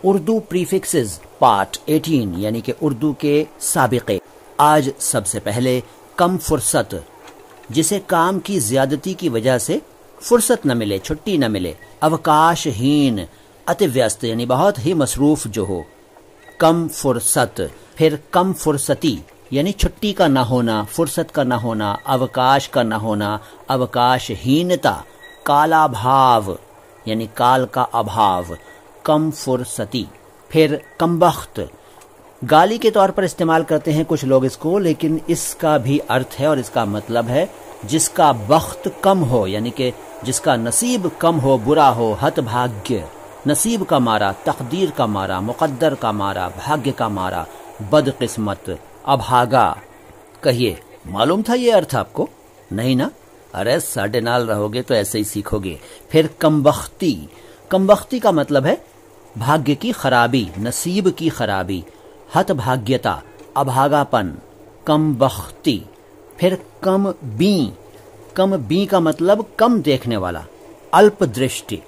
Urdu prefixes part 18 यानी कि उर्दू के साबिक़े। आज सबसे पहले कम फुर्सत, जिसे काम की ज्यादती की वजह से फुर्सत न मिले, छुट्टी न मिले। अवकाशहीन, अति व्यस्त यानी बहुत ही मसरूफ जो हो। कम फुर्सत, फिर कम फुर्सती यानी छुट्टी का न होना, फुर्सत का न होना, अवकाश का न होना, अवकाशहीनता। काला भाव यानी काल का अभाव, कम फुर्सती। फिर कमबख्त, गाली के तौर पर इस्तेमाल करते हैं कुछ लोग इसको, लेकिन इसका भी अर्थ है और इसका मतलब है जिसका बख्त कम हो, यानी कि जिसका नसीब कम हो, बुरा हो, हतभाग्य, नसीब का मारा, तकदीर का मारा, मुकद्दर का मारा, भाग्य का मारा, बदकिस्मत, अभागा। कहिए, मालूम था ये अर्थ आपको? नहीं ना? अरे साढ़े नाल रहोगे तो ऐसे ही सीखोगे। फिर कमबख्ती, कमबख्ती का मतलब है भाग्य की खराबी, नसीब की खराबी, हतभाग्यता, अभागापन, कमबख्ती। फिर कम बी का मतलब कम देखने वाला, अल्प दृष्टि,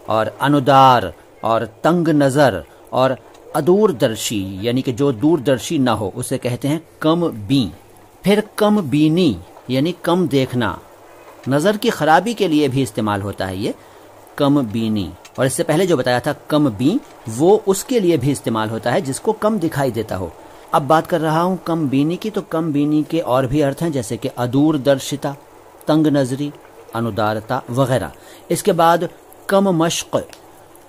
और अनुदार और तंग नजर और अदूरदर्शी यानी कि जो दूरदर्शी ना हो उसे कहते हैं कम बी। फिर कम बीनी यानी कम देखना, नजर की खराबी के लिए भी इस्तेमाल होता है ये कम बीनी। और इससे पहले जो बताया था कम बी, वो उसके लिए भी इस्तेमाल होता है जिसको कम दिखाई देता हो। अब बात कर रहा हूं कम बीनी की, तो कम बीनी के और भी अर्थ हैं, जैसे कि अदूरदर्शिता, तंग नजरी, अनुदारता वगैरह। इसके बाद कम मश्क,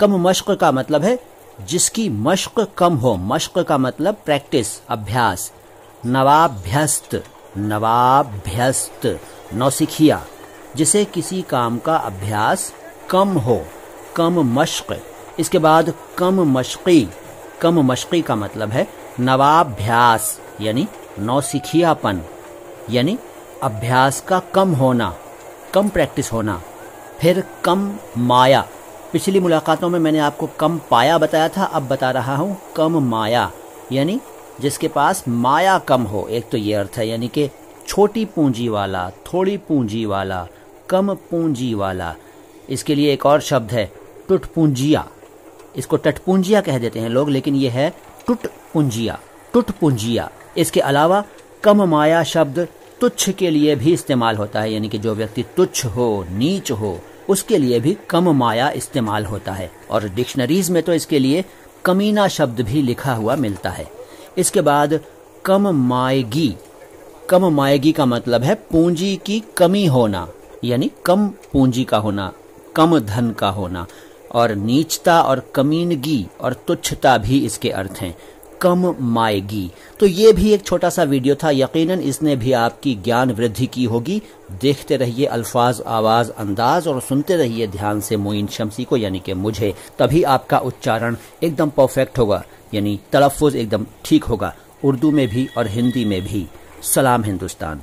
कम मश्क का मतलब है जिसकी मश्क कम हो। मश्क का मतलब प्रैक्टिस, अभ्यास। नवाभ्यस्त, नवाभ्यस्त, नौसिखिया, जिसे किसी काम का अभ्यास कम हो, कम मश्क। इसके बाद कम मश्की, कम मश्की का मतलब है नवाभ्यास यानी नौसिखियापन, यानी अभ्यास का कम होना, कम प्रैक्टिस होना। फिर कम माया, पिछली मुलाकातों में मैंने आपको कम पाया बताया था, अब बता रहा हूं कम माया, यानी जिसके पास माया कम हो। एक तो ये अर्थ है, यानी कि छोटी पूंजी वाला, थोड़ी पूंजी वाला, कम पूंजी वाला। इसके लिए एक और शब्द है टुटपुंजिया, इसको टटपुंजिया कह देते हैं लोग, लेकिन यह है टुटपुंजिया, टुटपुंजिया। इसके अलावा कम माया शब्द तुच्छ के लिए भी इस्तेमाल होता है, यानी कि जो व्यक्ति तुच्छ हो, नीच हो, उसके लिए भी कम माया इस्तेमाल होता है। और डिक्शनरीज में तो इसके लिए कमीना शब्द भी लिखा हुआ मिलता है। इसके बाद कम मायगी, कम मायगी का मतलब है पूंजी की कमी होना, यानी कम पूंजी का होना, कम धन का होना। और नीचता और कमीनगी और तुच्छता भी इसके अर्थ हैं, कम मायगी। तो ये भी एक छोटा सा वीडियो था, यकीनन इसने भी आपकी ज्ञान वृद्धि की होगी। देखते रहिए अल्फाज, आवाज, अंदाज, और सुनते रहिए ध्यान से मोइन शम्सी को, यानी कि मुझे। तभी आपका उच्चारण एकदम परफेक्ट होगा, यानी तलफ़ुज़ एकदम ठीक होगा, उर्दू में भी और हिंदी में भी। सलाम हिंदुस्तान।